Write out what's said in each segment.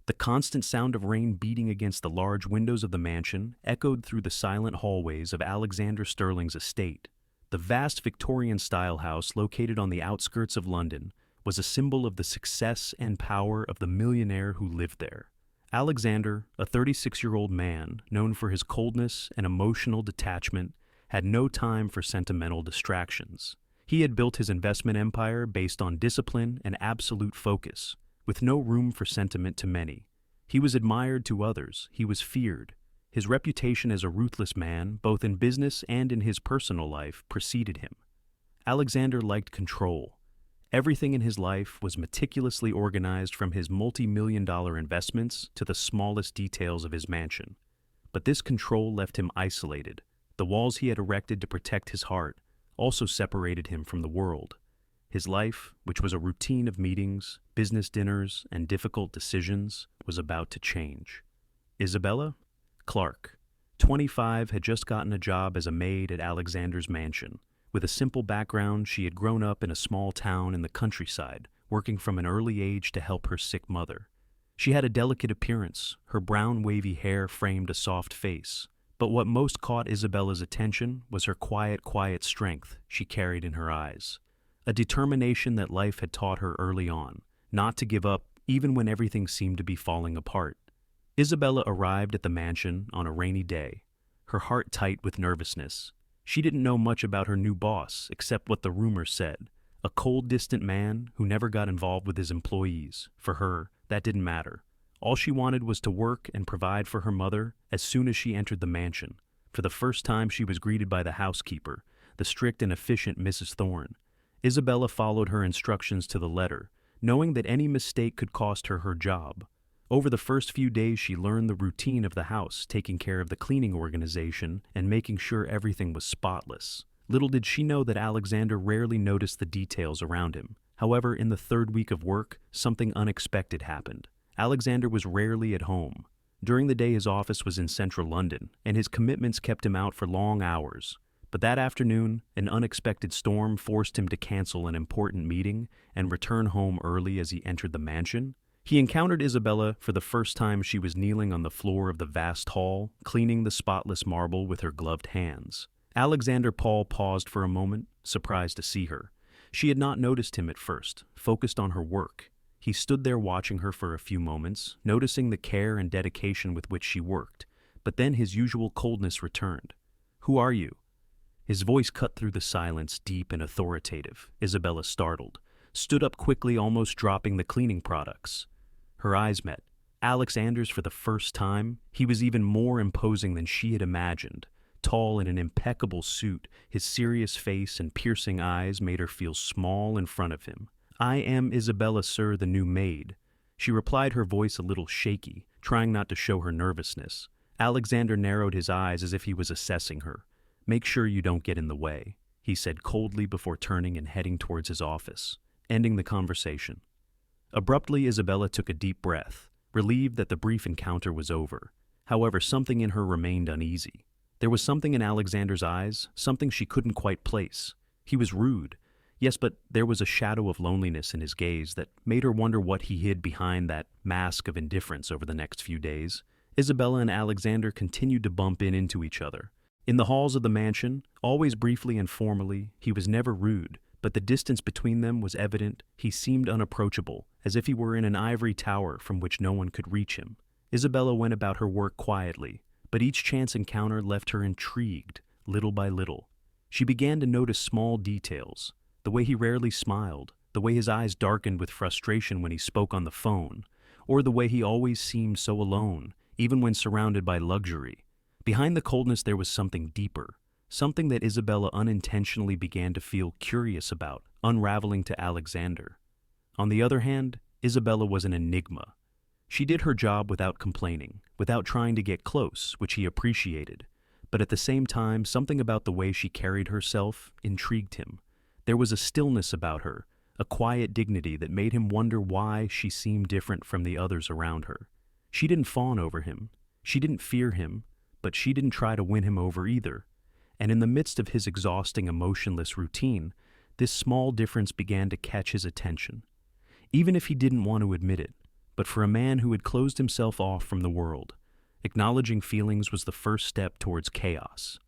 The constant sound of rain beating against the large windows of the mansion echoed through the silent hallways of Alexander Sterling's estate. The vast Victorian-style house located on the outskirts of London was a symbol of the success and power of the millionaire who lived there. Alexander, a 36-year-old man known for his coldness and emotional detachment, had no time for sentimental distractions. He had built his investment empire based on discipline and absolute focus, with no room for sentiment to many. He was admired to others, he was feared. His reputation as a ruthless man, both in business and in his personal life, preceded him. Alexander liked control. Everything in his life was meticulously organized, from his multi-million-dollar investments to the smallest details of his mansion. But this control left him isolated. The walls he had erected to protect his heart also separated him from the world. His life, which was a routine of meetings, business dinners, and difficult decisions, was about to change. Isabella Clark, 25, had just gotten a job as a maid at Alexander's mansion. With a simple background, she had grown up in a small town in the countryside, working from an early age to help her sick mother. She had a delicate appearance, her brown wavy hair framed a soft face. But what most caught Isabella's attention was her quiet strength she carried in her eyes. A determination that life had taught her early on, not to give up even when everything seemed to be falling apart. Isabella arrived at the mansion on a rainy day, her heart tight with nervousness. She didn't know much about her new boss except what the rumors said, a cold, distant man who never got involved with his employees. For her, that didn't matter. All she wanted was to work and provide for her mother. As soon as she entered the mansion, for the first time she was greeted by the housekeeper, the strict and efficient Mrs. Thorne. Isabella followed her instructions to the letter, knowing that any mistake could cost her her job. Over the first few days she learned the routine of the house, taking care of the cleaning organization and making sure everything was spotless. Little did she know that Alexander rarely noticed the details around him. However, in the third week of work, something unexpected happened. Alexander was rarely at home. During the day his office was in central London, and his commitments kept him out for long hours. But that afternoon, an unexpected storm forced him to cancel an important meeting and return home early. As he entered the mansion, he encountered Isabella for the first time. She was kneeling on the floor of the vast hall, cleaning the spotless marble with her gloved hands. Alexander Paul paused for a moment, surprised to see her. She had not noticed him at first, focused on her work. He stood there watching her for a few moments, noticing the care and dedication with which she worked, but then his usual coldness returned. "Who are you?" His voice cut through the silence, deep and authoritative. Isabella, startled, stood up quickly, almost dropping the cleaning products. Her eyes met Alexander's for the first time. He was even more imposing than she had imagined. Tall in an impeccable suit, his serious face and piercing eyes made her feel small in front of him. "I am Isabella, sir, the new maid," she replied, her voice a little shaky, trying not to show her nervousness. Alexander narrowed his eyes as if he was assessing her. "Make sure you don't get in the way," he said coldly before turning and heading towards his office, ending the conversation. Abruptly, Isabella took a deep breath, relieved that the brief encounter was over. However, something in her remained uneasy. There was something in Alexander's eyes, something she couldn't quite place. He was rude. Yes, but there was a shadow of loneliness in his gaze that made her wonder what he hid behind that mask of indifference. Over the next few days, Isabella and Alexander continued to bump into each other. In the halls of the mansion, always briefly and formally, he was never rude, but the distance between them was evident. He seemed unapproachable, as if he were in an ivory tower from which no one could reach him. Isabella went about her work quietly, but each chance encounter left her intrigued, little by little. She began to notice small details. The way he rarely smiled, the way his eyes darkened with frustration when he spoke on the phone, or the way he always seemed so alone, even when surrounded by luxury. Behind the coldness there was something deeper, something that Isabella unintentionally began to feel curious about, unraveling to Alexander. On the other hand, Isabella was an enigma. She did her job without complaining, without trying to get close, which he appreciated. But at the same time, something about the way she carried herself intrigued him. There was a stillness about her, a quiet dignity that made him wonder why she seemed different from the others around her. She didn't fawn over him. She didn't fear him, but she didn't try to win him over either. And in the midst of his exhausting, emotionless routine, this small difference began to catch his attention. Even if he didn't want to admit it, but for a man who had closed himself off from the world, acknowledging feelings was the first step towards chaos.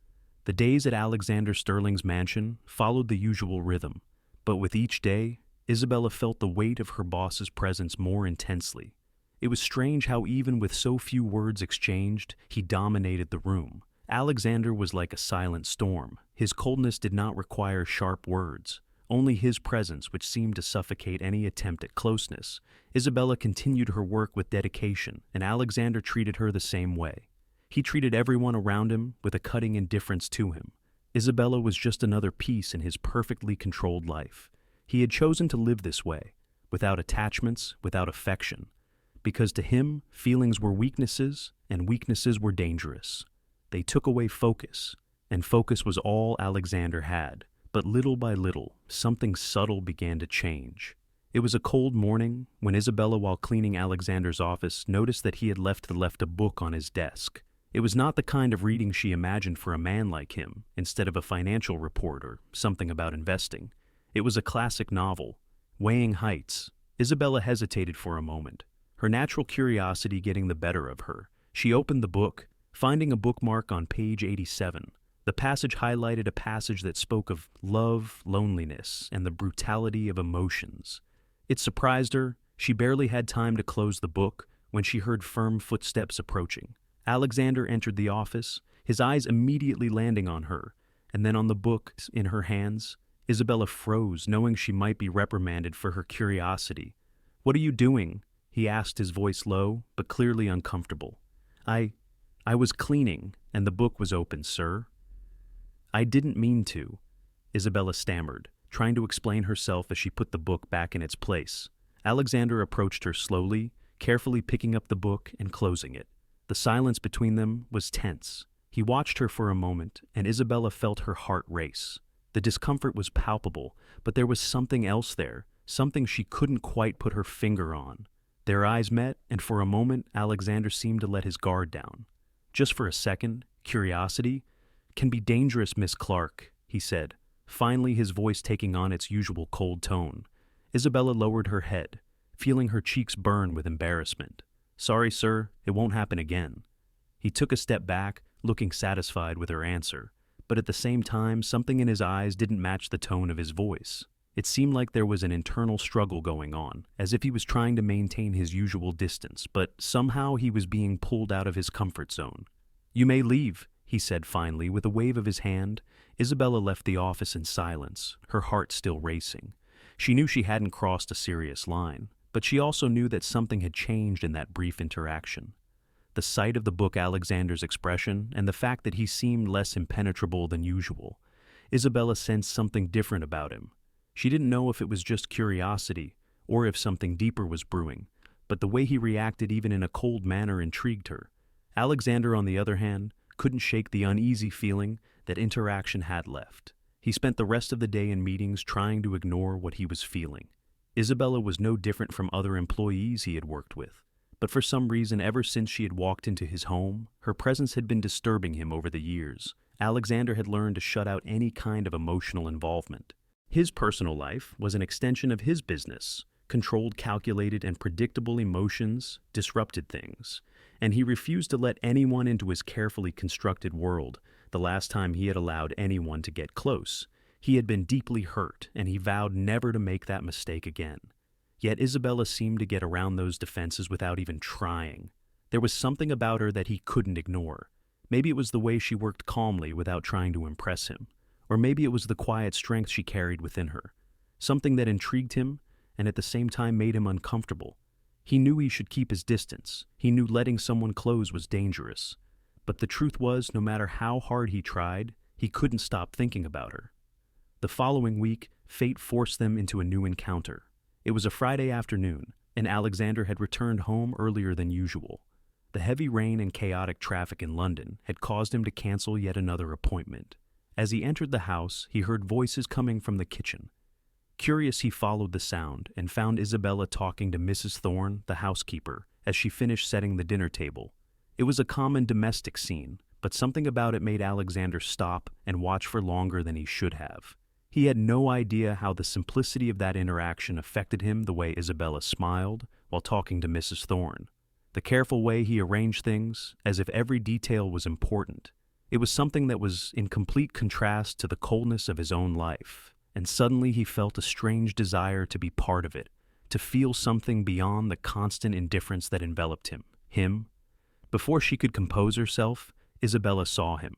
The days at Alexander Sterling's mansion followed the usual rhythm, but with each day, Isabella felt the weight of her boss's presence more intensely. It was strange how even with so few words exchanged, he dominated the room. Alexander was like a silent storm. His coldness did not require sharp words, only his presence which seemed to suffocate any attempt at closeness. Isabella continued her work with dedication, and Alexander treated her the same way. He treated everyone around him with a cutting indifference to him. Isabella was just another piece in his perfectly controlled life. He had chosen to live this way, without attachments, without affection, because to him, feelings were weaknesses, and weaknesses were dangerous. They took away focus, and focus was all Alexander had. But little by little, something subtle began to change. It was a cold morning when Isabella, while cleaning Alexander's office, noticed that he had left a book on his desk. It was not the kind of reading she imagined for a man like him, instead of a financial report or something about investing. It was a classic novel, Weighing Heights. Isabella hesitated for a moment, her natural curiosity getting the better of her. She opened the book, finding a bookmark on page 87. The passage highlighted a passage that spoke of love, loneliness, and the brutality of emotions. It surprised her. She barely had time to close the book when she heard firm footsteps approaching. Alexander entered the office, his eyes immediately landing on her, and then on the book in her hands. Isabella froze, knowing she might be reprimanded for her curiosity. "What are you doing?" he asked, his voice low, but clearly uncomfortable. I was cleaning, and the book was open, sir." "I didn't mean to," Isabella stammered, trying to explain herself as she put the book back in its place. Alexander approached her slowly, carefully picking up the book and closing it. The silence between them was tense. He watched her for a moment, and Isabella felt her heart race. The discomfort was palpable, but there was something else there, something she couldn't quite put her finger on. Their eyes met, and for a moment Alexander seemed to let his guard down. "Just for a second, curiosity can be dangerous, Miss Clark," he said, finally his voice taking on its usual cold tone. Isabella lowered her head, feeling her cheeks burn with embarrassment. "Sorry, sir, it won't happen again." He took a step back, looking satisfied with her answer, but at the same time something in his eyes didn't match the tone of his voice. It seemed like there was an internal struggle going on, as if he was trying to maintain his usual distance, but somehow he was being pulled out of his comfort zone. "You may leave," he said finally, with a wave of his hand. Isabella left the office in silence, her heart still racing. She knew she hadn't crossed a serious line, but she also knew that something had changed in that brief interaction. The sight of the book, Alexander's expression, and the fact that he seemed less impenetrable than usual. Isabella sensed something different about him. She didn't know if it was just curiosity, or if something deeper was brewing, but the way he reacted even in a cold manner intrigued her. Alexander, on the other hand, couldn't shake the uneasy feeling that interaction had left. He spent the rest of the day in meetings trying to ignore what he was feeling. Isabella was no different from other employees he had worked with, but for some reason, ever since she had walked into his home, her presence had been disturbing him over the years. Alexander had learned to shut out any kind of emotional involvement. His personal life was an extension of his business. Controlled, calculated, and predictable emotions disrupted things, and he refused to let anyone into his carefully constructed world. The last time he had allowed anyone to get close, he had been deeply hurt, and he vowed never to make that mistake again. Yet Isabella seemed to get around those defenses without even trying. There was something about her that he couldn't ignore. Maybe it was the way she worked calmly without trying to impress him, or maybe it was the quiet strength she carried within her, something that intrigued him and at the same time made him uncomfortable. He knew he should keep his distance. He knew letting someone close was dangerous. But the truth was, no matter how hard he tried, he couldn't stop thinking about her. The following week, fate forced them into a new encounter. It was a Friday afternoon, and Alexander had returned home earlier than usual. The heavy rain and chaotic traffic in London had caused him to cancel yet another appointment. As he entered the house, he heard voices coming from the kitchen. Curious, he followed the sound and found Isabella talking to Mrs. Thorne, the housekeeper, as she finished setting the dinner table. It was a common domestic scene, but something about it made Alexander stop and watch for longer than he should have. He had no idea how the simplicity of that interaction affected him the way Isabella smiled, while talking to Mrs. Thorne. The careful way he arranged things, as if every detail was important. It was something that was in complete contrast to the coldness of his own life, and suddenly he felt a strange desire to be part of it, to feel something beyond the constant indifference that enveloped him. Before she could compose herself, Isabella saw him.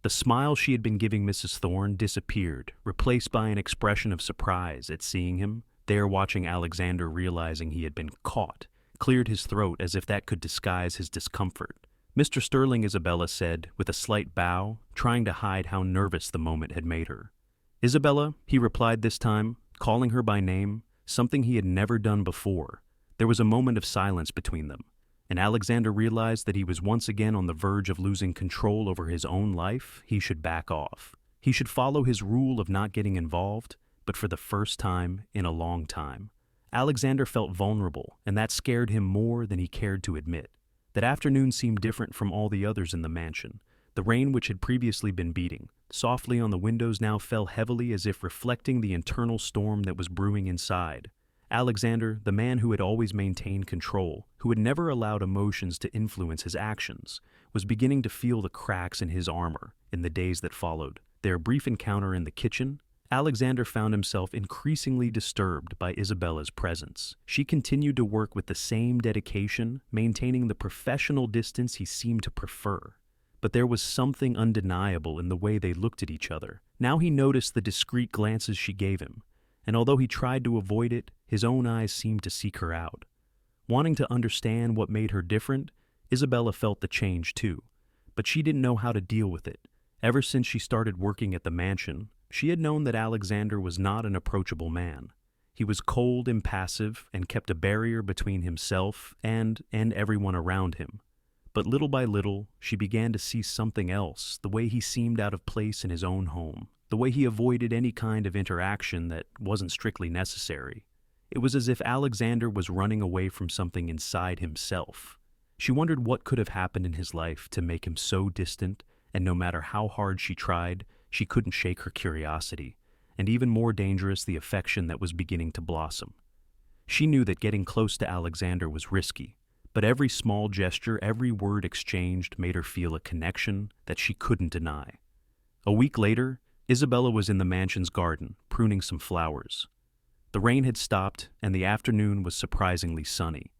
The smile she had been giving Mrs. Thorne disappeared, replaced by an expression of surprise at seeing him, there watching Alexander, realizing he had been caught, cleared his throat as if that could disguise his discomfort. "Mr. Sterling," Isabella said, with a slight bow, trying to hide how nervous the moment had made her. "Isabella," he replied this time, calling her by name, something he had never done before. There was a moment of silence between them, and Alexander realized that he was once again on the verge of losing control over his own life. He should back off. He should follow his rule of not getting involved, but for the first time in a long time. Alexander felt vulnerable, and that scared him more than he cared to admit. That afternoon seemed different from all the others in the mansion. The rain, which had previously been beating softly on the windows, now fell heavily, as if reflecting the internal storm that was brewing inside. Alexander, the man who had always maintained control, who had never allowed emotions to influence his actions, was beginning to feel the cracks in his armor in the days that followed. Their brief encounter in the kitchen, Alexander found himself increasingly disturbed by Isabella's presence. She continued to work with the same dedication, maintaining the professional distance he seemed to prefer. But there was something undeniable in the way they looked at each other. Now he noticed the discreet glances she gave him, and although he tried to avoid it, his own eyes seemed to seek her out. Wanting to understand what made her different, Isabella felt the change too, but she didn't know how to deal with it. Ever since she started working at the mansion, she had known that Alexander was not an approachable man. He was cold, impassive, and kept a barrier between himself and everyone around him. But little by little, she began to see something else, the way he seemed out of place in his own home, the way he avoided any kind of interaction that wasn't strictly necessary. It was as if Alexander was running away from something inside himself. She wondered what could have happened in his life to make him so distant, and no matter how hard she tried, she couldn't shake her curiosity, and even more dangerous, the affection that was beginning to blossom. She knew that getting close to Alexander was risky, but every small gesture, every word exchanged made her feel a connection that she couldn't deny. A week later, Isabella was in the mansion's garden, pruning some flowers. The rain had stopped, and the afternoon was surprisingly sunny.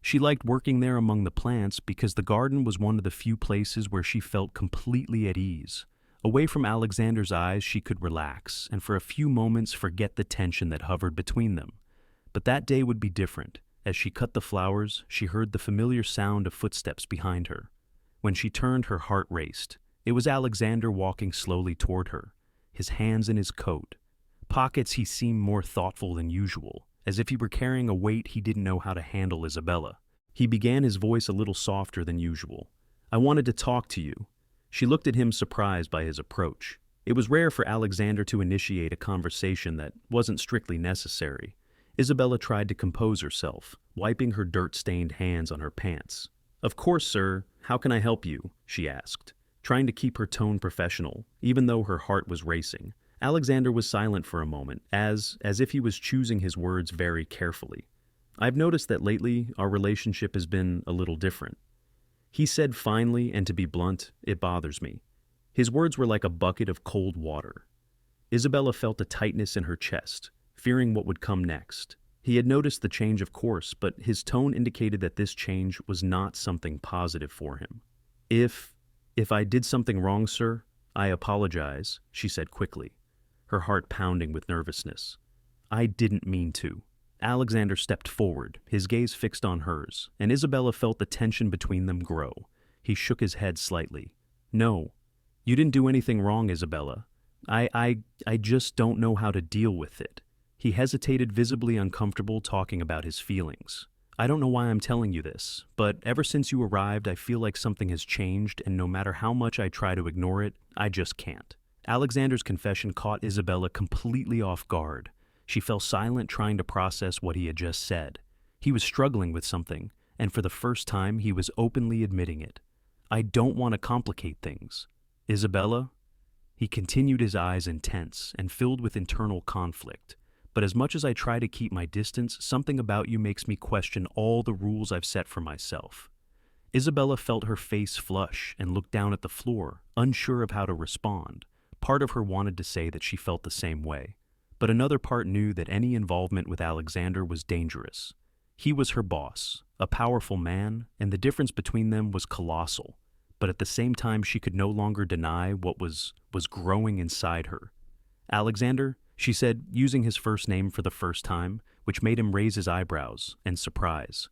She liked working there among the plants because the garden was one of the few places where she felt completely at ease. Away from Alexander's eyes, she could relax, and for a few moments forget the tension that hovered between them. But that day would be different. As she cut the flowers, she heard the familiar sound of footsteps behind her. When she turned, her heart raced. It was Alexander walking slowly toward her, his hands in his coat. Pockets, he seemed more thoughtful than usual, as if he were carrying a weight he didn't know how to handle. "Isabella." He began, his voice a little softer than usual. "I wanted to talk to you." She looked at him, surprised by his approach. It was rare for Alexander to initiate a conversation that wasn't strictly necessary. Isabella tried to compose herself, wiping her dirt-stained hands on her pants. "Of course, sir. How can I help you?" she asked, trying to keep her tone professional, even though her heart was racing. Alexander was silent for a moment, as if he was choosing his words very carefully. "I've noticed that lately our relationship has been a little different," he said finally, and to be blunt, it bothers me. His words were like a bucket of cold water. Isabella felt a tightness in her chest, fearing what would come next. He had noticed the change, of course, but his tone indicated that this change was not something positive for him. If I did something wrong, sir, I apologize," she said quickly, her heart pounding with nervousness. "I didn't mean to." Alexander stepped forward, his gaze fixed on hers, and Isabella felt the tension between them grow. He shook his head slightly. "No, you didn't do anything wrong, Isabella. I just don't know how to deal with it." He hesitated, visibly uncomfortable talking about his feelings. "I don't know why I'm telling you this, but ever since you arrived, I feel like something has changed, and no matter how much I try to ignore it, I just can't." Alexander's confession caught Isabella completely off guard. She fell silent, trying to process what he had just said. He was struggling with something, and for the first time, he was openly admitting it. "I don't want to complicate things. Isabella?" He continued, his eyes intense and filled with internal conflict. but as much as I try to keep my distance, something about you makes me question all the rules I've set for myself." Isabella felt her face flush and looked down at the floor, unsure of how to respond. Part of her wanted to say that she felt the same way, but another part knew that any involvement with Alexander was dangerous. He was her boss, a powerful man, and the difference between them was colossal. But at the same time, she could no longer deny what was growing inside her. "Alexander," she said, using his first name for the first time, which made him raise his eyebrows in surprise.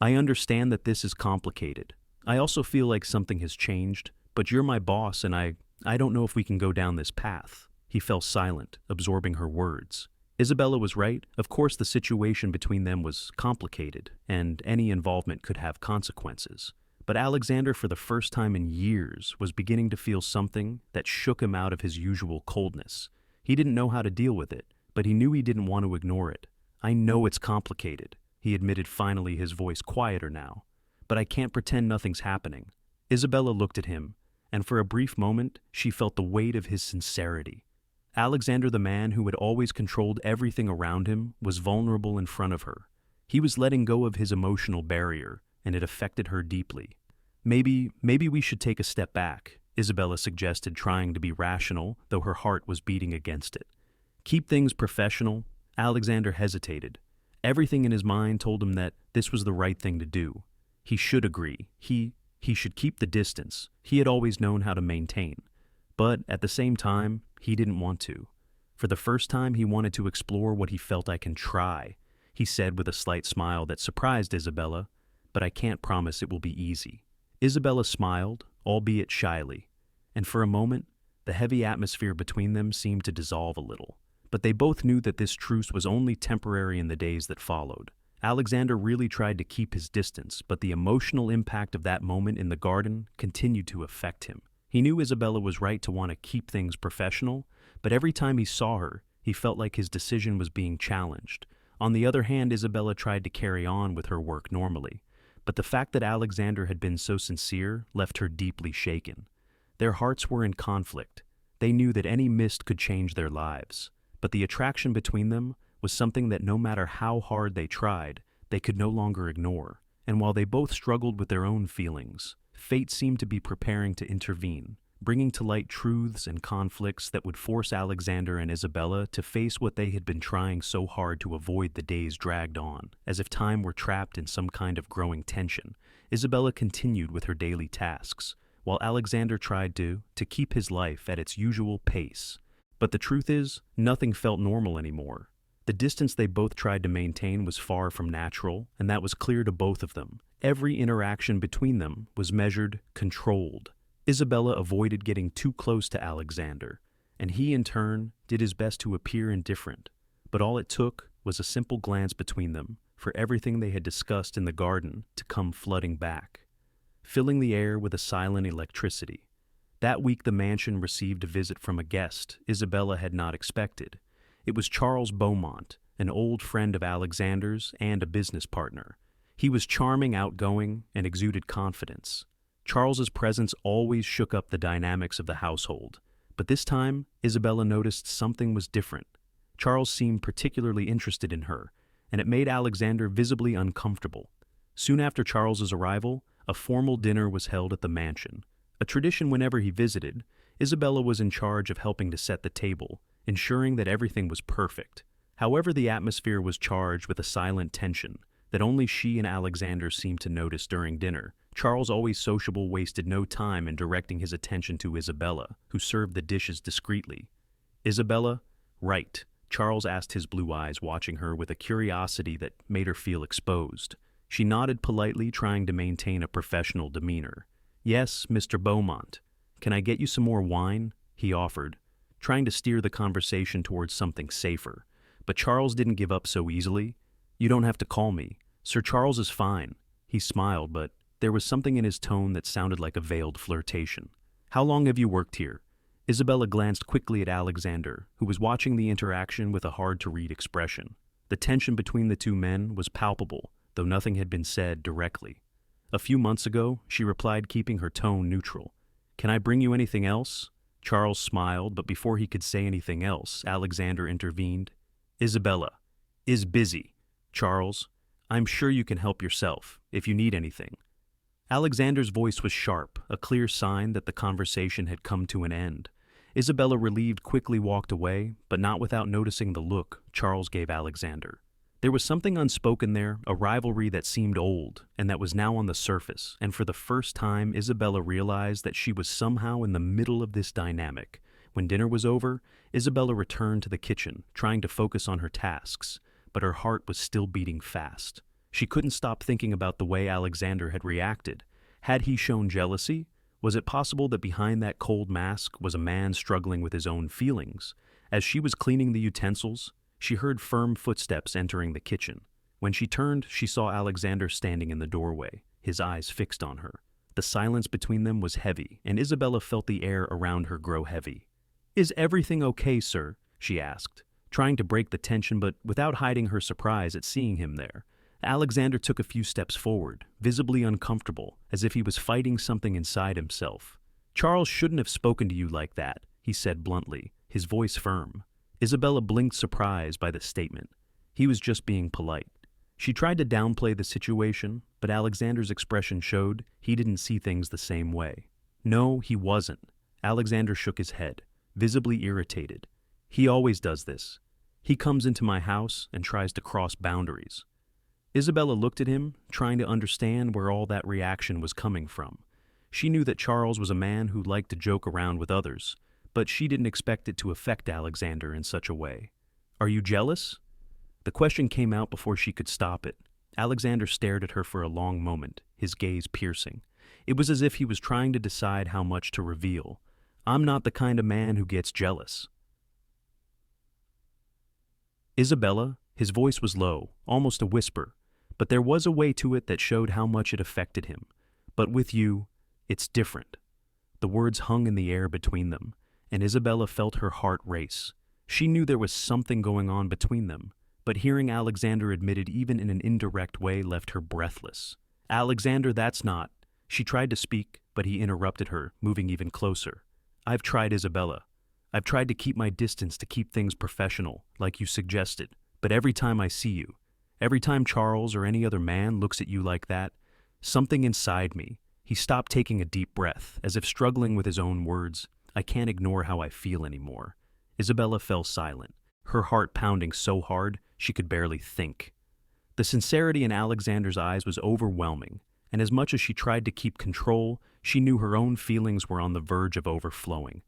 "I understand that this is complicated. I also feel like something has changed, but you're my boss and I don't know if we can go down this path." He fell silent, absorbing her words. Isabella was right. Of course, the situation between them was complicated, and any involvement could have consequences. But Alexander, for the first time in years, was beginning to feel something that shook him out of his usual coldness. He didn't know how to deal with it, but he knew he didn't want to ignore it. "I know it's complicated," he admitted, finally, his voice quieter now. "But I can't pretend nothing's happening." Isabella looked at him, and for a brief moment, she felt the weight of his sincerity. Alexander, the man who had always controlled everything around him, was vulnerable in front of her. He was letting go of his emotional barrier, and it affected her deeply. Maybe we should take a step back," Isabella suggested, trying to be rational, though her heart was beating against it. "Keep things professional." Alexander hesitated. Everything in his mind told him that this was the right thing to do. He should agree. He should keep the distance he had always known how to maintain. But at the same time, he didn't want to. For the first time, he wanted to explore what he felt. "I can try," he said with a slight smile that surprised Isabella, "but I can't promise it will be easy." Isabella smiled, albeit shyly, and for a moment, the heavy atmosphere between them seemed to dissolve a little. But they both knew that this truce was only temporary in the days that followed. Alexander really tried to keep his distance, but the emotional impact of that moment in the garden continued to affect him. He knew Isabella was right to want to keep things professional, but every time he saw her, he felt like his decision was being challenged. On the other hand, Isabella tried to carry on with her work normally, but the fact that Alexander had been so sincere left her deeply shaken. Their hearts were in conflict. They knew that any mist could change their lives, but the attraction between them was something that no matter how hard they tried, they could no longer ignore. And while they both struggled with their own feelings, fate seemed to be preparing to intervene, bringing to light truths and conflicts that would force Alexander and Isabella to face what they had been trying so hard to avoid. The days dragged on, as if time were trapped in some kind of growing tension. Isabella continued with her daily tasks, while Alexander tried to keep his life at its usual pace. But the truth is, nothing felt normal anymore. The distance they both tried to maintain was far from natural, and that was clear to both of them. Every interaction between them was measured, controlled. Isabella avoided getting too close to Alexander, and he, in turn, did his best to appear indifferent. But all it took was a simple glance between them for everything they had discussed in the garden to come flooding back, filling the air with a silent electricity. That week the mansion received a visit from a guest Isabella had not expected. It was Charles Beaumont, an old friend of Alexander's and a business partner. He was charming, outgoing, and exuded confidence. Charles's presence always shook up the dynamics of the household, but this time Isabella noticed something was different. Charles seemed particularly interested in her, and it made Alexander visibly uncomfortable. Soon after Charles's arrival, a formal dinner was held at the mansion. A tradition whenever he visited, Isabella was in charge of helping to set the table, ensuring that everything was perfect. However, the atmosphere was charged with a silent tension that only she and Alexander seemed to notice during dinner. Charles, always sociable, wasted no time in directing his attention to Isabella, who served the dishes discreetly. "Isabella?" "Right," Charles asked, his blue eyes watching her with a curiosity that made her feel exposed. She nodded politely, trying to maintain a professional demeanor. "Yes, Mr. Beaumont. Can I get you some more wine?" he offered, trying to steer the conversation towards something safer. But Charles didn't give up so easily. "You don't have to call me. Sir Charles is fine." He smiled, but there was something in his tone that sounded like a veiled flirtation. "How long have you worked here?" Isabella glanced quickly at Alexander, who was watching the interaction with a hard-to-read expression. The tension between the two men was palpable, though nothing had been said directly. "A few months ago," she replied, keeping her tone neutral. "Can I bring you anything else?" Charles smiled, but before he could say anything else, Alexander intervened. Isabella. Is busy. Charles. I'm sure you can help yourself, if you need anything. Alexander's voice was sharp, a clear sign that the conversation had come to an end. Isabella, relieved, quickly walked away, but not without noticing the look Charles gave Alexander. There was something unspoken there, a rivalry that seemed old, and that was now on the surface, and for the first time Isabella realized that she was somehow in the middle of this dynamic. When dinner was over, Isabella returned to the kitchen, trying to focus on her tasks, but her heart was still beating fast. She couldn't stop thinking about the way Alexander had reacted. Had he shown jealousy? Was it possible that behind that cold mask was a man struggling with his own feelings? As she was cleaning the utensils, she heard firm footsteps entering the kitchen. When she turned, she saw Alexander standing in the doorway, his eyes fixed on her. The silence between them was heavy, and Isabella felt the air around her grow heavy. "Is everything okay, sir?" she asked, trying to break the tension but without hiding her surprise at seeing him there. Alexander took a few steps forward, visibly uncomfortable, as if he was fighting something inside himself. "Charles shouldn't have spoken to you like that," he said bluntly, his voice firm. Isabella blinked, surprised by the statement. He was just being polite. She tried to downplay the situation, but Alexander's expression showed he didn't see things the same way. No, he wasn't. Alexander shook his head, visibly irritated. "He always does this. He comes into my house and tries to cross boundaries." Isabella looked at him, trying to understand where all that reaction was coming from. She knew that Charles was a man who liked to joke around with others, but she didn't expect it to affect Alexander in such a way. "Are you jealous?" The question came out before she could stop it. Alexander stared at her for a long moment, his gaze piercing. It was as if he was trying to decide how much to reveal. "I'm not the kind of man who gets jealous." "Isabella," his voice was low, almost a whisper, but there was a way to it that showed how much it affected him. "But with you, it's different." The words hung in the air between them, and Isabella felt her heart race. She knew there was something going on between them, but hearing Alexander admit it even in an indirect way left her breathless. "Alexander, that's not—" She tried to speak, but he interrupted her, moving even closer. "I've tried, Isabella. I've tried to keep my distance, to keep things professional, like you suggested, but every time I see you, every time Charles or any other man looks at you like that, something inside me—" He stopped, taking a deep breath, as if struggling with his own words. "I can't ignore how I feel anymore." Isabella fell silent, her heart pounding so hard she could barely think. The sincerity in Alexander's eyes was overwhelming, and as much as she tried to keep control, she knew her own feelings were on the verge of overflowing.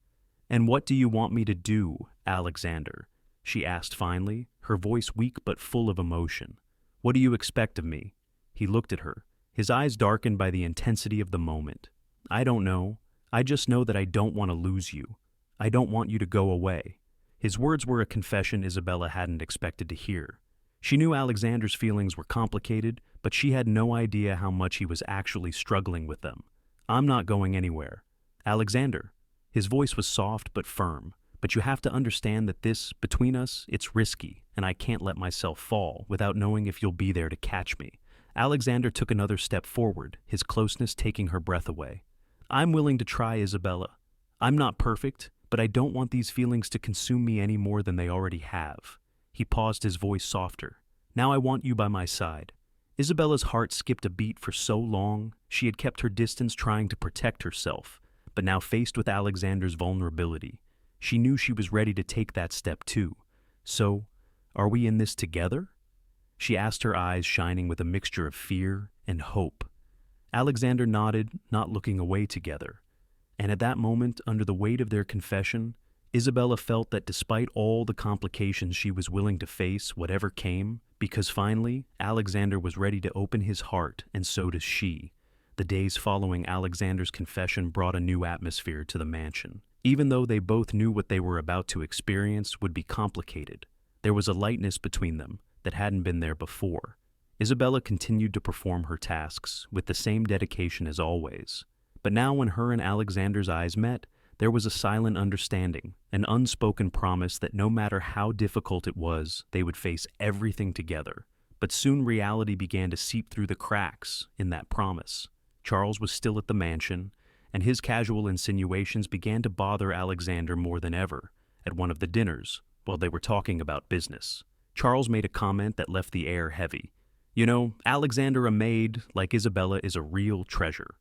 "And what do you want me to do, Alexander?" she asked finally, her voice weak but full of emotion. "What do you expect of me?" He looked at her, his eyes darkened by the intensity of the moment. "I don't know. I just know that I don't want to lose you. I don't want you to go away." His words were a confession Isabella hadn't expected to hear. She knew Alexander's feelings were complicated, but she had no idea how much he was actually struggling with them. "I'm not going anywhere. Alexander." His voice was soft but firm. "But you have to understand that this, between us, it's risky, and I can't let myself fall without knowing if you'll be there to catch me." Alexander took another step forward, his closeness taking her breath away. "I'm willing to try, Isabella. I'm not perfect, but I don't want these feelings to consume me any more than they already have." He paused, his voice softer. "Now I want you by my side." Isabella's heart skipped a beat. For so long, she had kept her distance, trying to protect herself, but now faced with Alexander's vulnerability, she knew she was ready to take that step too. "So, are we in this together?" she asked, her eyes shining with a mixture of fear and hope. Alexander nodded, not looking away together. And at that moment, under the weight of their confession, Isabella felt that despite all the complications she was willing to face whatever came, because finally Alexander was ready to open his heart, and so does she. The days following Alexander's confession brought a new atmosphere to the mansion. Even though they both knew what they were about to experience would be complicated, there was a lightness between them that hadn't been there before. Isabella continued to perform her tasks with the same dedication as always. But now when her and Alexander's eyes met, there was a silent understanding, an unspoken promise that no matter how difficult it was, they would face everything together. But soon reality began to seep through the cracks in that promise. Charles was still at the mansion, and his casual insinuations began to bother Alexander more than ever. At one of the dinners, while they were talking about business, Charles made a comment that left the air heavy. You know, Alexander, a maid like Isabella, is a real treasure.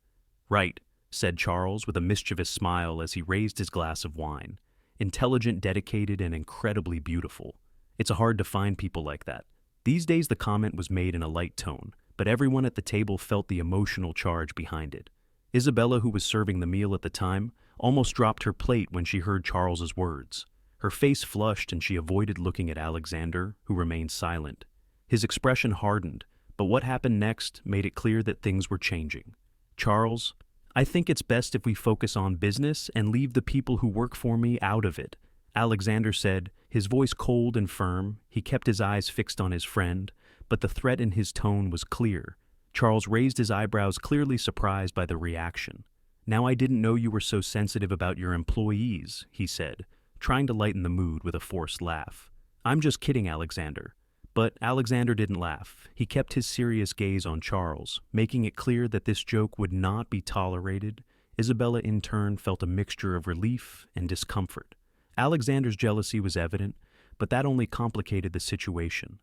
Right, said Charles with a mischievous smile as he raised his glass of wine. Intelligent, dedicated, and incredibly beautiful. It's hard to find people like that. These days the comment was made in a light tone, but everyone at the table felt the emotional charge behind it. Isabella, who was serving the meal at the time, almost dropped her plate when she heard Charles's words. Her face flushed and she avoided looking at Alexander, who remained silent. His expression hardened, but what happened next made it clear that things were changing. Charles, I think it's best if we focus on business and leave the people who work for me out of it, Alexander said, his voice cold and firm. He kept his eyes fixed on his friend, but the threat in his tone was clear. Charles raised his eyebrows, clearly surprised by the reaction. Now I didn't know you were so sensitive about your employees, he said, trying to lighten the mood with a forced laugh. I'm just kidding, Alexander. But Alexander didn't laugh. He kept his serious gaze on Charles, making it clear that this joke would not be tolerated. Isabella, in turn, felt a mixture of relief and discomfort. Alexander's jealousy was evident, but that only complicated the situation.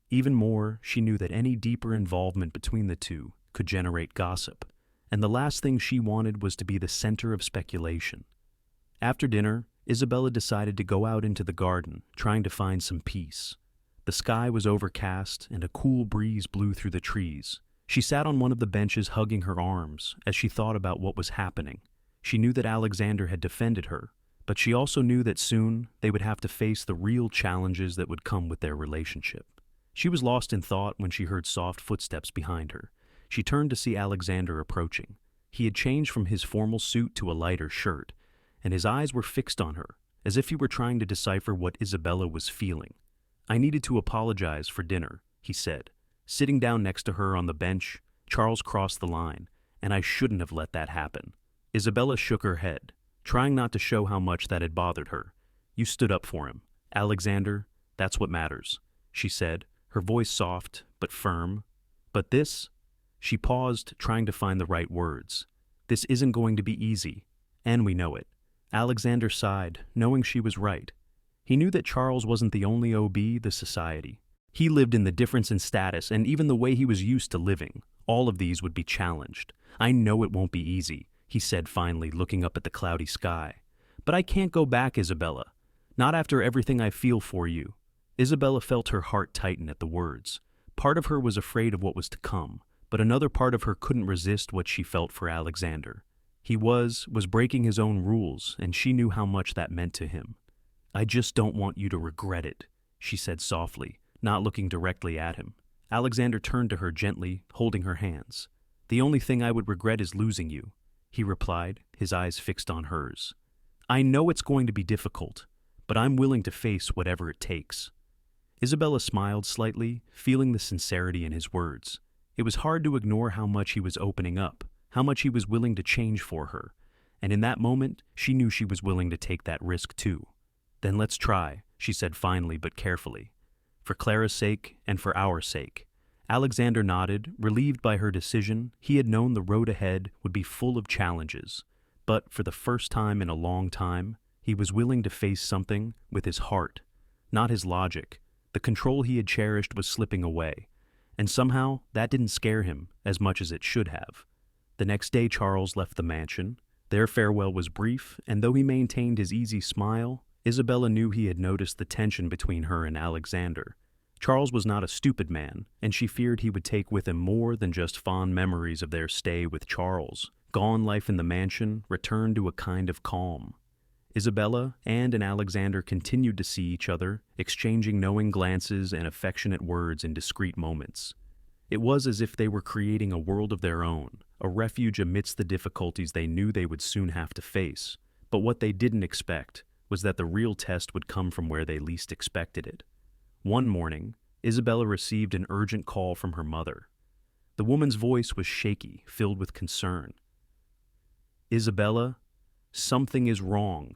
Even more, she knew that any deeper involvement between the two could generate gossip, and the last thing she wanted was to be the center of speculation. After dinner, Isabella decided to go out into the garden, trying to find some peace. The sky was overcast, and a cool breeze blew through the trees. She sat on one of the benches, hugging her arms, as she thought about what was happening. She knew that Alexander had defended her, but she also knew that soon they would have to face the real challenges that would come with their relationship. She was lost in thought when she heard soft footsteps behind her. She turned to see Alexander approaching. He had changed from his formal suit to a lighter shirt, and his eyes were fixed on her, as if he were trying to decipher what Isabella was feeling. I needed to apologize for dinner, he said. Sitting down next to her on the bench, Charles crossed the line, and I shouldn't have let that happen. Isabella shook her head, trying not to show how much that had bothered her. You stood up for him. Alexander, that's what matters, she said, her voice soft but firm. But this? She paused, trying to find the right words. This isn't going to be easy, and we know it. Alexander sighed, knowing she was right. He knew that Charles wasn't the only OB the society. He lived in the difference in status and even the way he was used to living. All of these would be challenged. I know it won't be easy, he said finally, looking up at the cloudy sky. But I can't go back, Isabella. Not after everything I feel for you. Isabella felt her heart tighten at the words. Part of her was afraid of what was to come, but another part of her couldn't resist what she felt for Alexander. He was breaking his own rules, and she knew how much that meant to him. I just don't want you to regret it, she said softly, not looking directly at him. Alexander turned to her gently, holding her hands. The only thing I would regret is losing you, he replied, his eyes fixed on hers. I know it's going to be difficult, but I'm willing to face whatever it takes. Isabella smiled slightly, feeling the sincerity in his words. It was hard to ignore how much he was opening up, how much he was willing to change for her, and in that moment, she knew she was willing to take that risk too. Then let's try, she said finally but carefully. For Clara's sake and for our sake. Alexander nodded, relieved by her decision. He had known the road ahead would be full of challenges, but for the first time in a long time, he was willing to face something with his heart, not his logic. The control he had cherished was slipping away, and somehow that didn't scare him as much as it should have. The next day Charles left the mansion. Their farewell was brief, and though he maintained his easy smile, Isabella knew he had noticed the tension between her and Alexander. Charles was not a stupid man, and she feared he would take with him more than just fond memories of their stay with Charles. Gone life in the mansion returned to a kind of calm. Isabella and Alexander continued to see each other, exchanging knowing glances and affectionate words in discreet moments. It was as if they were creating a world of their own, a refuge amidst the difficulties they knew they would soon have to face. But what they didn't expect was that the real test would come from where they least expected it. One morning, Isabella received an urgent call from her mother. The woman's voice was shaky, filled with concern. Isabella, something is wrong.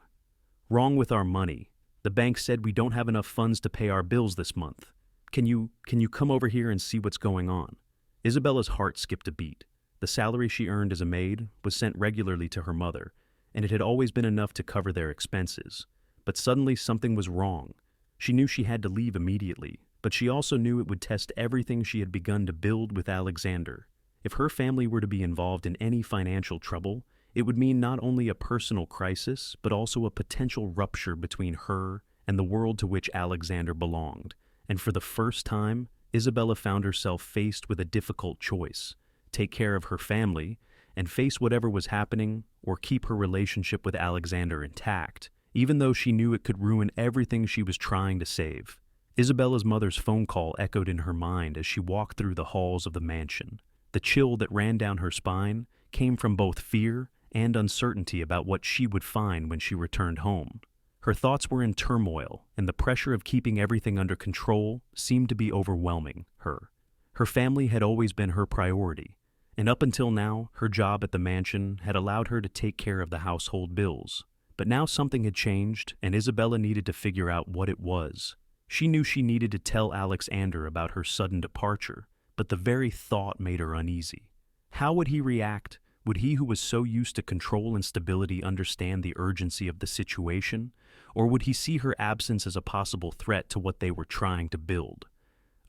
Wrong with our money. The bank said we don't have enough funds to pay our bills this month. Can you come over here and see what's going on? Isabella's heart skipped a beat. The salary she earned as a maid was sent regularly to her mother, and it had always been enough to cover their expenses. But suddenly something was wrong. She knew she had to leave immediately, but she also knew it would test everything she had begun to build with Alexander. If her family were to be involved in any financial trouble, it would mean not only a personal crisis, but also a potential rupture between her and the world to which Alexander belonged. And for the first time, Isabella found herself faced with a difficult choice: take care of her family and face whatever was happening, or keep her relationship with Alexander intact, even though she knew it could ruin everything she was trying to save. Isabella's mother's phone call echoed in her mind as she walked through the halls of the mansion. The chill that ran down her spine came from both fear and uncertainty about what she would find when she returned home. Her thoughts were in turmoil, and the pressure of keeping everything under control seemed to be overwhelming her. Her family had always been her priority, and up until now, her job at the mansion had allowed her to take care of the household bills. But now something had changed, and Isabella needed to figure out what it was. She knew she needed to tell Alexander about her sudden departure, but the very thought made her uneasy. How would he react? Would he, who was so used to control and stability, understand the urgency of the situation? Or would he see her absence as a possible threat to what they were trying to build?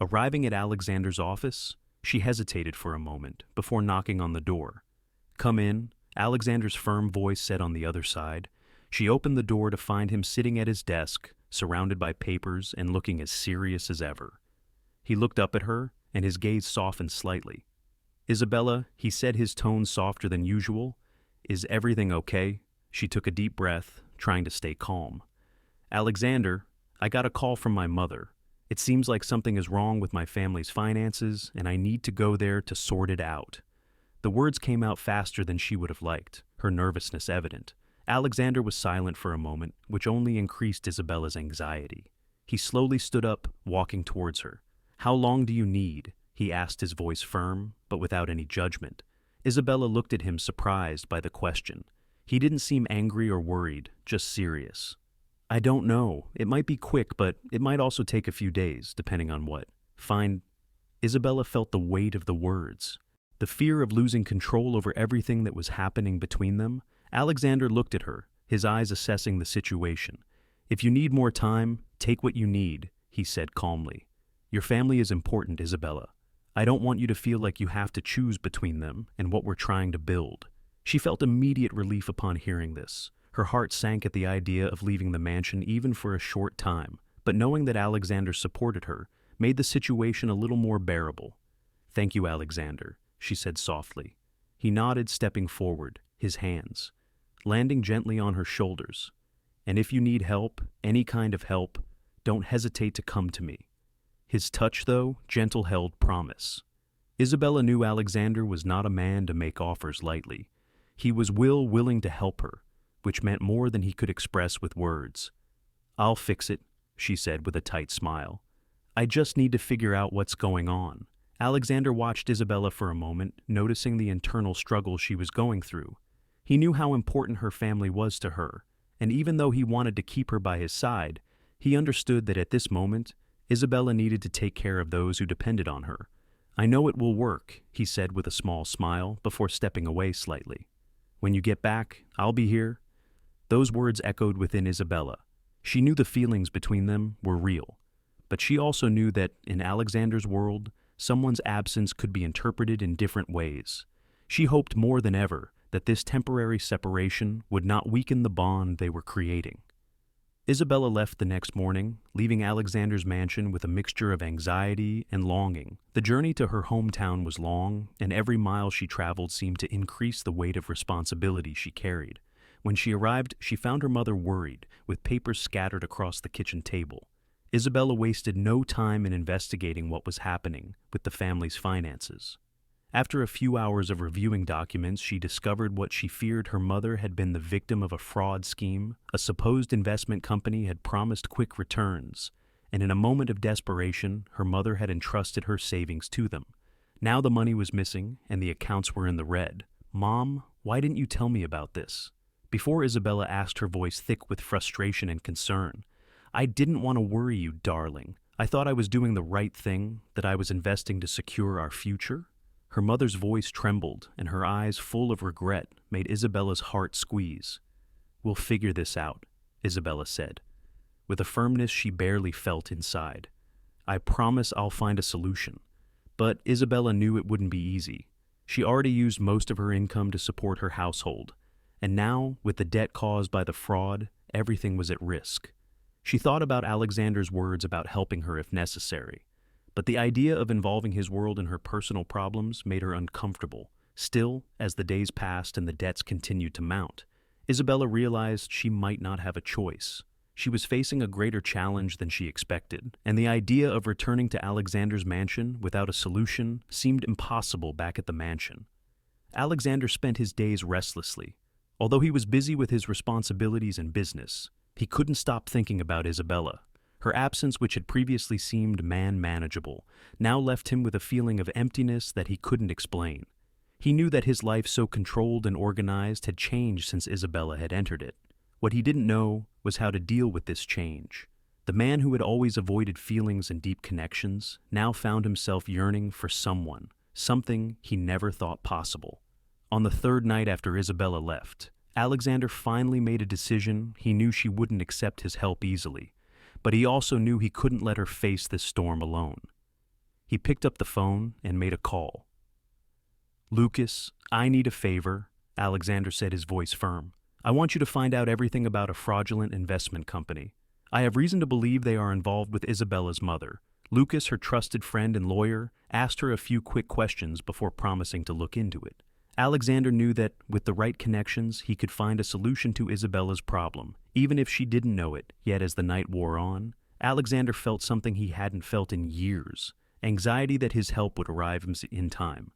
Arriving at Alexander's office, she hesitated for a moment before knocking on the door. "Come in," Alexander's firm voice said on the other side. She opened the door to find him sitting at his desk, surrounded by papers and looking as serious as ever. He looked up at her, and his gaze softened slightly. "Isabella," he said, his tone softer than usual, "is everything okay?" She took a deep breath, trying to stay calm. "Alexander, I got a call from my mother. It seems like something is wrong with my family's finances, and I need to go there to sort it out." The words came out faster than she would have liked, her nervousness evident. Alexander was silent for a moment, which only increased Isabella's anxiety. He slowly stood up, walking towards her. "How long do you need?" he asked, his voice firm, but without any judgment. Isabella looked at him, surprised by the question. He didn't seem angry or worried, just serious. "I don't know. It might be quick, but it might also take a few days, depending on what." "Fine." Isabella felt the weight of the words. The fear of losing control over everything that was happening between them. Alexander looked at her, his eyes assessing the situation. "If you need more time, take what you need," he said calmly. "Your family is important, Isabella. I don't want you to feel like you have to choose between them and what we're trying to build." She felt immediate relief upon hearing this. Her heart sank at the idea of leaving the mansion even for a short time, but knowing that Alexander supported her made the situation a little more bearable. "Thank you, Alexander," she said softly. He nodded, stepping forward, his hands landing gently on her shoulders. "And if you need help, any kind of help, don't hesitate to come to me." His touch, though, gentle, held promise. Isabella knew Alexander was not a man to make offers lightly. He was willing to help her, which meant more than he could express with words. "I'll fix it," she said with a tight smile. "I just need to figure out what's going on." Alexander watched Isabella for a moment, noticing the internal struggle she was going through. He knew how important her family was to her, and even though he wanted to keep her by his side, he understood that at this moment, Isabella needed to take care of those who depended on her. "I know it will work," he said with a small smile before stepping away slightly. "When you get back, I'll be here." Those words echoed within Isabella. She knew the feelings between them were real, but she also knew that in Alexander's world, someone's absence could be interpreted in different ways. She hoped more than ever that this temporary separation would not weaken the bond they were creating. Isabella left the next morning, leaving Alexander's mansion with a mixture of anxiety and longing. The journey to her hometown was long, and every mile she traveled seemed to increase the weight of responsibility she carried. When she arrived, she found her mother worried, with papers scattered across the kitchen table. Isabella wasted no time in investigating what was happening with the family's finances. After a few hours of reviewing documents, she discovered what she feared: her mother had been the victim of a fraud scheme. A supposed investment company had promised quick returns, and in a moment of desperation, her mother had entrusted her savings to them. Now the money was missing, and the accounts were in the red. "Mom, why didn't you tell me about this?" Before Isabella asked, her voice thick with frustration and concern. "I didn't want to worry you, darling. I thought I was doing the right thing, that I was investing to secure our future." Her mother's voice trembled, and her eyes, full of regret, made Isabella's heart squeeze. "We'll figure this out," Isabella said, with a firmness she barely felt inside. I promise I'll find a solution. But Isabella knew it wouldn't be easy. She already used most of her income to support her household, and now, with the debt caused by the fraud, everything was at risk. She thought about Alexander's words about helping her if necessary, but the idea of involving his world in her personal problems made her uncomfortable. Still, as the days passed and the debts continued to mount, Isabella realized she might not have a choice. She was facing a greater challenge than she expected, and the idea of returning to Alexander's mansion without a solution seemed impossible back at the mansion. Alexander spent his days restlessly. Although he was busy with his responsibilities and business, he couldn't stop thinking about Isabella. Her absence, which had previously seemed manageable, now left him with a feeling of emptiness that he couldn't explain. He knew that his life, so controlled and organized, had changed since Isabella had entered it. What he didn't know was how to deal with this change. The man who had always avoided feelings and deep connections now found himself yearning for someone, something he never thought possible. On the third night after Isabella left, Alexander finally made a decision. He knew she wouldn't accept his help easily, but he also knew he couldn't let her face this storm alone. He picked up the phone and made a call. "Lucas, I need a favor," Alexander said, his voice firm. "I want you to find out everything about a fraudulent investment company. I have reason to believe they are involved with Isabella's mother." Lucas, her trusted friend and lawyer, asked her a few quick questions before promising to look into it. Alexander knew that, with the right connections, he could find a solution to Isabella's problem, even if she didn't know it. Yet as the night wore on, Alexander felt something he hadn't felt in years, anxiety that his help would arrive in time.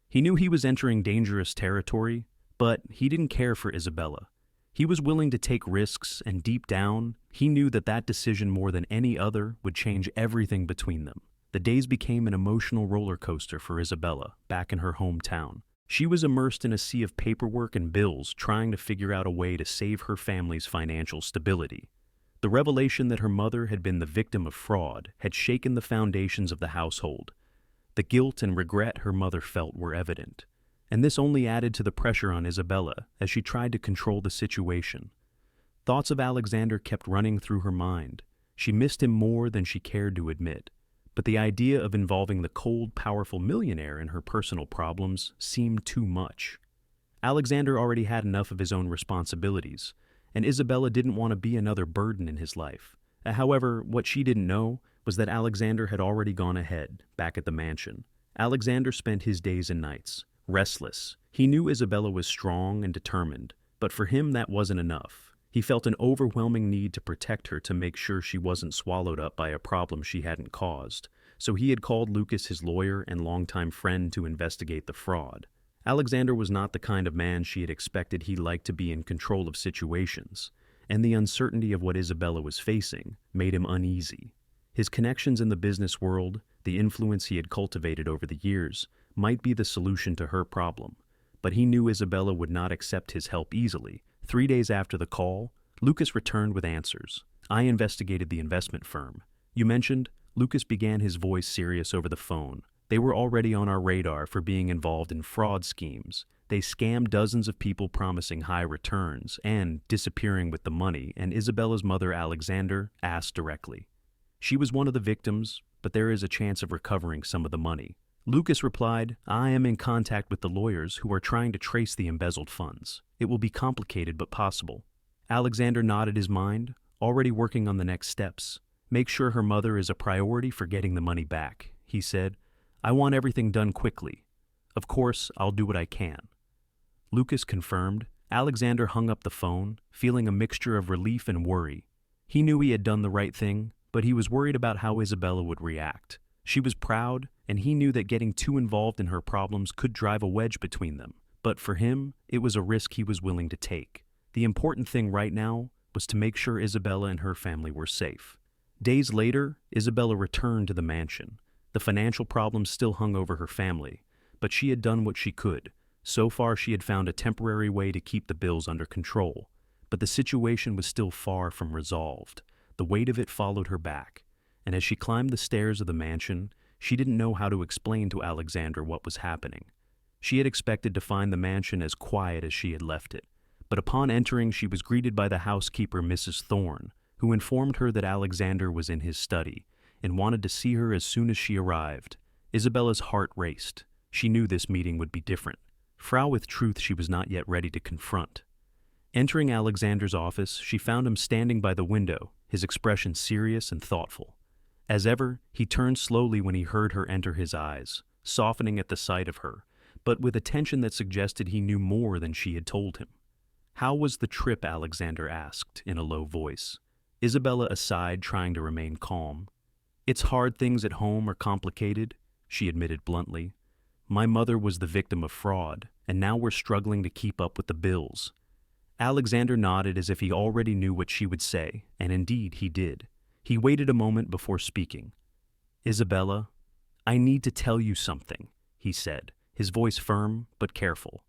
He knew he was entering dangerous territory, but he didn't care for Isabella. He was willing to take risks, and deep down, he knew that that decision more than any other would change everything between them. The days became an emotional roller coaster for Isabella, back in her hometown. She was immersed in a sea of paperwork and bills, trying to figure out a way to save her family's financial stability. The revelation that her mother had been the victim of fraud had shaken the foundations of the household. The guilt and regret her mother felt were evident, and this only added to the pressure on Isabella as she tried to control the situation. Thoughts of Alexander kept running through her mind. She missed him more than she cared to admit, but the idea of involving the cold, powerful millionaire in her personal problems seemed too much. Alexander already had enough of his own responsibilities, and Isabella didn't want to be another burden in his life. However, what she didn't know was that Alexander had already gone ahead, back at the mansion. Alexander spent his days and nights, restless. He knew Isabella was strong and determined, but for him that wasn't enough. He felt an overwhelming need to protect her, to make sure she wasn't swallowed up by a problem she hadn't caused. So he had called Lucas, his lawyer and longtime friend, to investigate the fraud. Alexander was not the kind of man she had expected. He liked to be in control of situations, and the uncertainty of what Isabella was facing made him uneasy. His connections in the business world, the influence he had cultivated over the years, might be the solution to her problem, but he knew Isabella would not accept his help easily. 3 days after the call, Lucas returned with answers. "I investigated the investment firm you mentioned." Lucas began, his voice serious over the phone. "They were already on our radar for being involved in fraud schemes. They scammed dozens of people, promising high returns and disappearing with the money, and Isabella's mother, Alexander, asked directly. She was one of the victims, but there is a chance of recovering some of the money." Lucas replied, "I am in contact with the lawyers who are trying to trace the embezzled funds. It will be complicated but possible." Alexander nodded his mind, already working on the next steps. "Make sure her mother is a priority for getting the money back," he said. "I want everything done quickly. Of course, I'll do what I can." Lucas confirmed. Alexander hung up the phone, feeling a mixture of relief and worry. He knew he had done the right thing, but he was worried about how Isabella would react. She was proud, and he knew that getting too involved in her problems could drive a wedge between them. But for him, it was a risk he was willing to take. The important thing right now was to make sure Isabella and her family were safe. Days later, Isabella returned to the mansion. The financial problems still hung over her family, but she had done what she could. So far, she had found a temporary way to keep the bills under control. But the situation was still far from resolved. The weight of it followed her back, and as she climbed the stairs of the mansion, she didn't know how to explain to Alexander what was happening. She had expected to find the mansion as quiet as she had left it, but upon entering, she was greeted by the housekeeper, Mrs. Thorne, who informed her that Alexander was in his study, and wanted to see her as soon as she arrived. Isabella's heart raced. She knew this meeting would be different. Frau with truth she was not yet ready to confront. Entering Alexander's office, she found him standing by the window, his expression serious and thoughtful. As ever, he turned slowly when he heard her enter his eyes, softening at the sight of her, but with a tension that suggested he knew more than she had told him. "How was the trip?" Alexander asked, in a low voice. Isabella aside, trying to remain calm. "It's hard, things at home are complicated," she admitted bluntly. "My mother was the victim of fraud, and now we're struggling to keep up with the bills." Alexander nodded as if he already knew what she would say, and indeed he did. He waited a moment before speaking. "Isabella, I need to tell you something," he said, his voice firm but careful.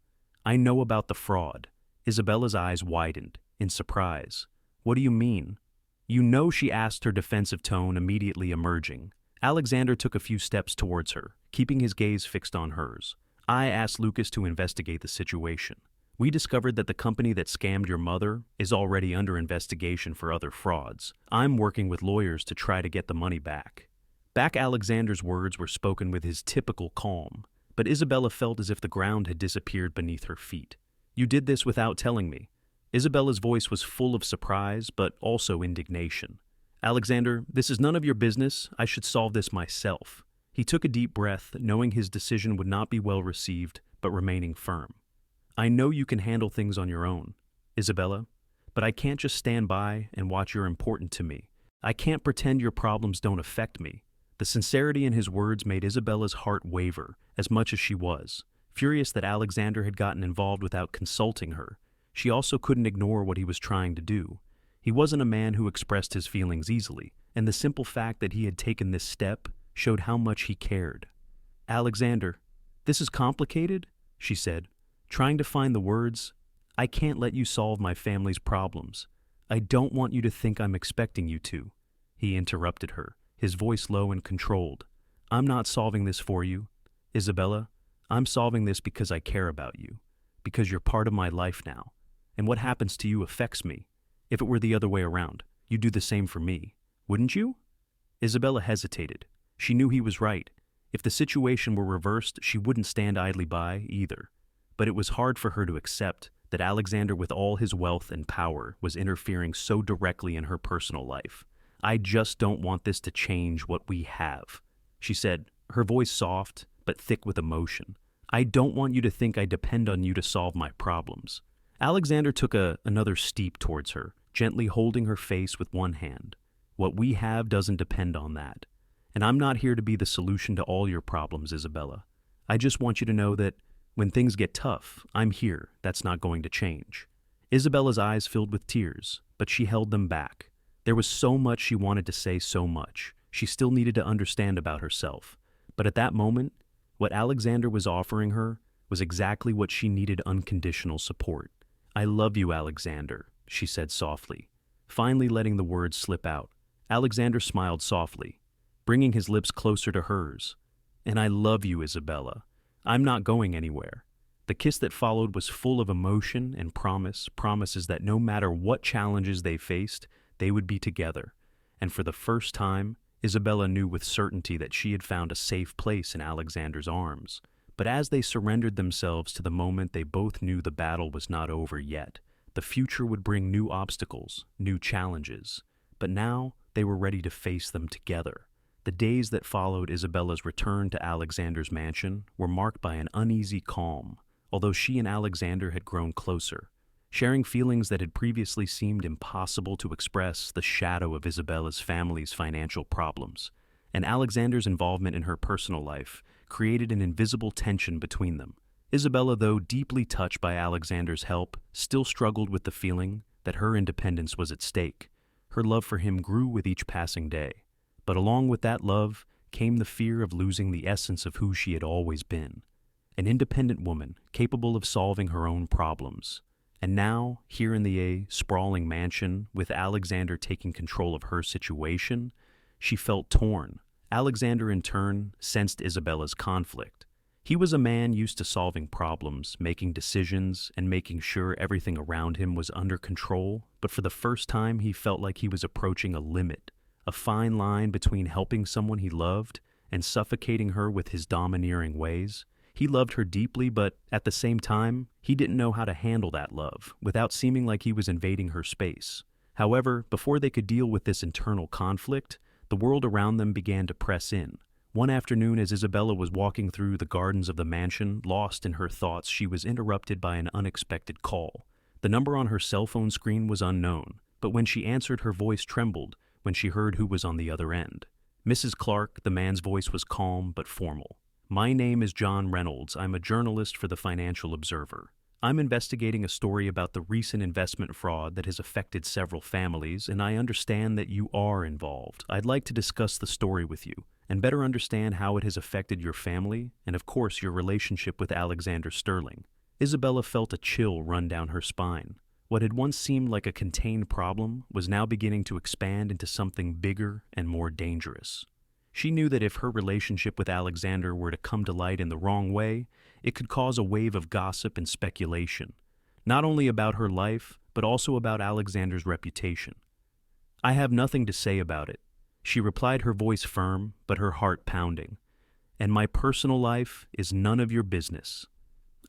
"I know about the fraud." Isabella's eyes widened, in surprise. "What do you mean?" "You know," she asked, her defensive tone immediately emerging. Alexander took a few steps towards her, keeping his gaze fixed on hers. "I asked Lucas to investigate the situation. We discovered that the company that scammed your mother is already under investigation for other frauds. I'm working with lawyers to try to get the money back." Alexander's words were spoken with his typical calm, but Isabella felt as if the ground had disappeared beneath her feet. "You did this without telling me." Isabella's voice was full of surprise, but also indignation. "Alexander, this is none of your business. I should solve this myself." He took a deep breath, knowing his decision would not be well received, but remaining firm. "I know you can handle things on your own, Isabella, but I can't just stand by and watch. You're important to me. I can't pretend your problems don't affect me." The sincerity in his words made Isabella's heart waver, as much as she was. Furious that Alexander had gotten involved without consulting her, she also couldn't ignore what he was trying to do. He wasn't a man who expressed his feelings easily, and the simple fact that he had taken this step showed how much he cared. "Alexander, this is complicated," she said, trying to find the words. "I can't let you solve my family's problems. I don't want you to think I'm expecting you to." He interrupted her, his voice low and controlled. "I'm not solving this for you, Isabella. I'm solving this because I care about you, because you're part of my life now, and what happens to you affects me. If it were the other way around, you'd do the same for me, wouldn't you?" Isabella hesitated. She knew he was right. If the situation were reversed, she wouldn't stand idly by either. But it was hard for her to accept that Alexander, with all his wealth and power, was interfering so directly in her personal life. "I just don't want this to change what we have," she said, her voice soft but thick with emotion. "I don't want you to think I depend on you to solve my problems." Alexander took another step towards her, gently holding her face with one hand. "What we have doesn't depend on that. And I'm not here to be the solution to all your problems, Isabella. I just want you to know that when things get tough, I'm here. That's not going to change." Isabella's eyes filled with tears, but she held them back. There was so much she wanted to say, so much she still needed to understand about herself. But at that moment, what Alexander was offering her was exactly what she needed: unconditional support. "I love you, Alexander," she said softly, finally letting the words slip out. Alexander smiled softly, bringing his lips closer to hers. "And I love you, Isabella. I'm not going anywhere." The kiss that followed was full of emotion and promises that no matter what challenges they faced, they would be together. And for the first time, Isabella knew with certainty that she had found a safe place in Alexander's arms. But as they surrendered themselves to the moment, they both knew the battle was not over yet. The future would bring new obstacles, new challenges. But now they were ready to face them together. The days that followed Isabella's return to Alexander's mansion were marked by an uneasy calm, although she and Alexander had grown closer, sharing feelings that had previously seemed impossible to express. The shadow of Isabella's family's financial problems and Alexander's involvement in her personal life created an invisible tension between them. Isabella, though deeply touched by Alexander's help, still struggled with the feeling that her independence was at stake. Her love for him grew with each passing day. But along with that love came the fear of losing the essence of who she had always been, an independent woman capable of solving her own problems. And now, here in the sprawling mansion, with Alexander taking control of her situation, she felt torn. Alexander, in turn, sensed Isabella's conflict. He was a man used to solving problems, making decisions, and making sure everything around him was under control, but for the first time he felt like he was approaching a a fine line between helping someone he loved and suffocating her with his domineering ways. He loved her deeply, but at the same time, he didn't know how to handle that love without seeming like he was invading her space. However, before they could deal with this internal conflict, the world around them began to press in. One afternoon, as Isabella was walking through the gardens of the mansion, lost in her thoughts, she was interrupted by an unexpected call. The number on her cell phone screen was unknown, but when she answered, her voice trembled when she heard who was on the other end. Mrs. Clark, the man's voice was calm but formal. "My name is John Reynolds. I'm a journalist for the Financial Observer. I'm investigating a story about the recent investment fraud that has affected several families, and I understand that you are involved. I'd like to discuss the story with you and better understand how it has affected your family and, of course, your relationship with Alexander Sterling." Isabella felt a chill run down her spine. What had once seemed like a contained problem was now beginning to expand into something bigger and more dangerous. She knew that if her relationship with Alexander were to come to light in the wrong way, it could cause a wave of gossip and speculation, not only about her life, but also about Alexander's reputation. "I have nothing to say about it," she replied, her voice firm, but her heart pounding. "And my personal life is none of your business.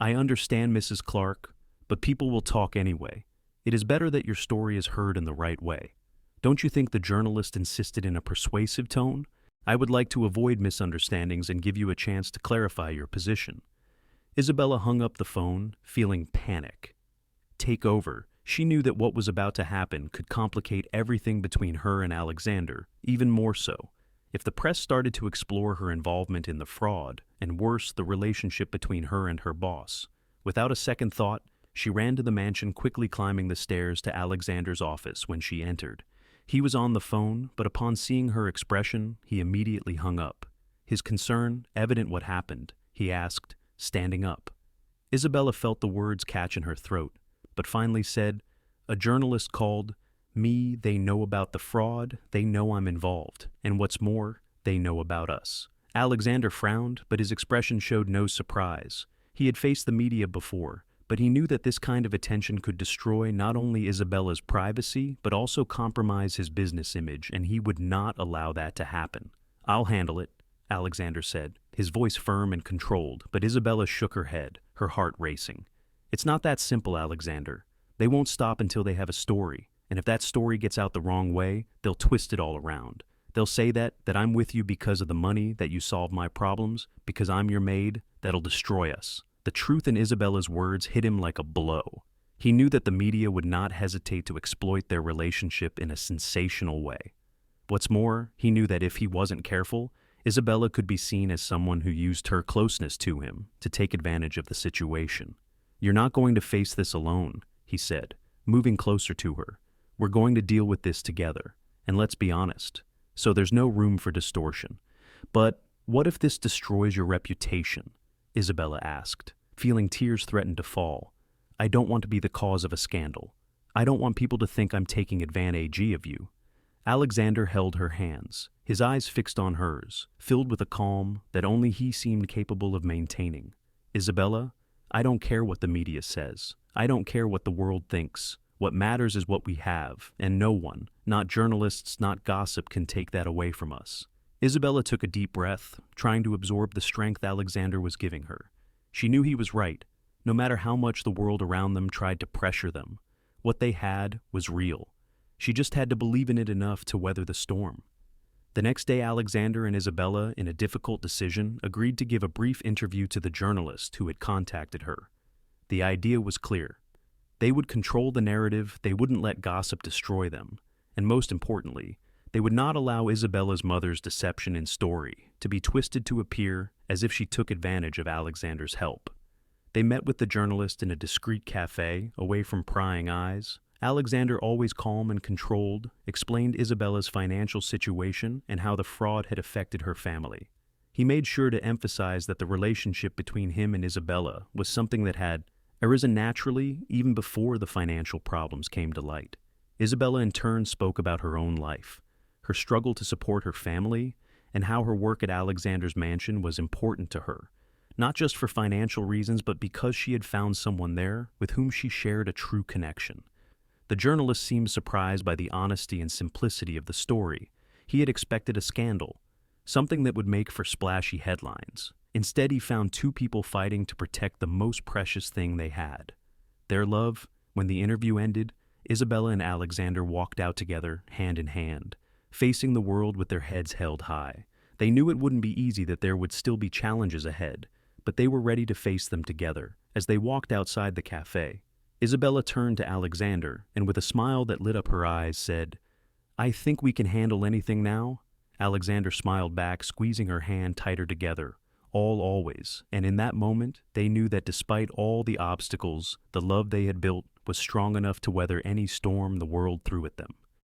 I understand, Mrs. Clark, but people will talk anyway. It is better that your story is heard in the right way. Don't you think?" the journalist insisted in a persuasive tone. "I would like to avoid misunderstandings and give you a chance to clarify your position." Isabella hung up the phone, feeling panic take over. She knew that what was about to happen could complicate everything between her and Alexander, even more so. If the press started to explore her involvement in the fraud, and worse, the relationship between her and her boss. Without a second thought, she ran to the mansion, quickly climbing the stairs to Alexander's office when she entered. He was on the phone, but upon seeing her expression, he immediately hung up. His concern evident what happened, he asked, standing up. Isabella felt the words catch in her throat, but finally said, "A journalist called me. They know about the fraud. They know I'm involved. And what's more, they know about us." Alexander frowned, but his expression showed no surprise. He had faced the media before, but he knew that this kind of attention could destroy not only Isabella's privacy, but also compromise his business image, and he would not allow that to happen. "I'll handle it," Alexander said, his voice firm and controlled, but Isabella shook her head, her heart racing. "It's not that simple, Alexander. They won't stop until they have a story, and if that story gets out the wrong way, they'll twist it all around. They'll say that I'm with you because of the money, that you solve my problems, because I'm your maid. That'll destroy us." The truth in Isabella's words hit him like a blow. He knew that the media would not hesitate to exploit their relationship in a sensational way. What's more, he knew that if he wasn't careful, Isabella could be seen as someone who used her closeness to him to take advantage of the situation. "You're not going to face this alone," he said, moving closer to her. "We're going to deal with this together, and let's be honest, so there's no room for distortion. But what if this destroys your reputation?" Isabella asked, feeling tears threaten to fall. "I don't want to be the cause of a scandal. I don't want people to think I'm taking advantage of you." Alexander held her hands, his eyes fixed on hers, filled with a calm that only he seemed capable of maintaining. "Isabella, I don't care what the media says. I don't care what the world thinks. What matters is what we have, and no one, not journalists, not gossip, can take that away from us." Isabella took a deep breath, trying to absorb the strength Alexander was giving her. She knew he was right, no matter how much the world around them tried to pressure them. What they had was real. She just had to believe in it enough to weather the storm. The next day, Alexander and Isabella, in a difficult decision, agreed to give a brief interview to the journalist who had contacted her. The idea was clear. They would control the narrative, they wouldn't let gossip destroy them, and most importantly, they would not allow Isabella's mother's deception and story to be twisted to appear as if she took advantage of Alexander's help. They met with the journalist in a discreet cafe, away from prying eyes. Alexander, always calm and controlled, explained Isabella's financial situation and how the fraud had affected her family. He made sure to emphasize that the relationship between him and Isabella was something that had arisen naturally even before the financial problems came to light. Isabella in turn spoke about her own life, her struggle to support her family, and how her work at Alexander's mansion was important to her, not just for financial reasons, but because she had found someone there with whom she shared a true connection. The journalist seemed surprised by the honesty and simplicity of the story. He had expected a scandal, something that would make for splashy headlines. Instead, he found two people fighting to protect the most precious thing they had. Their love. When the interview ended, Isabella and Alexander walked out together, hand in hand, facing the world with their heads held high. They knew it wouldn't be easy, that there would still be challenges ahead, but they were ready to face them together. As they walked outside the cafe, Isabella turned to Alexander and with a smile that lit up her eyes said, "I think we can handle anything now." Alexander smiled back, squeezing her hand tighter together. Always. And in that moment, they knew that despite all the obstacles, the love they had built was strong enough to weather any storm the world threw at them.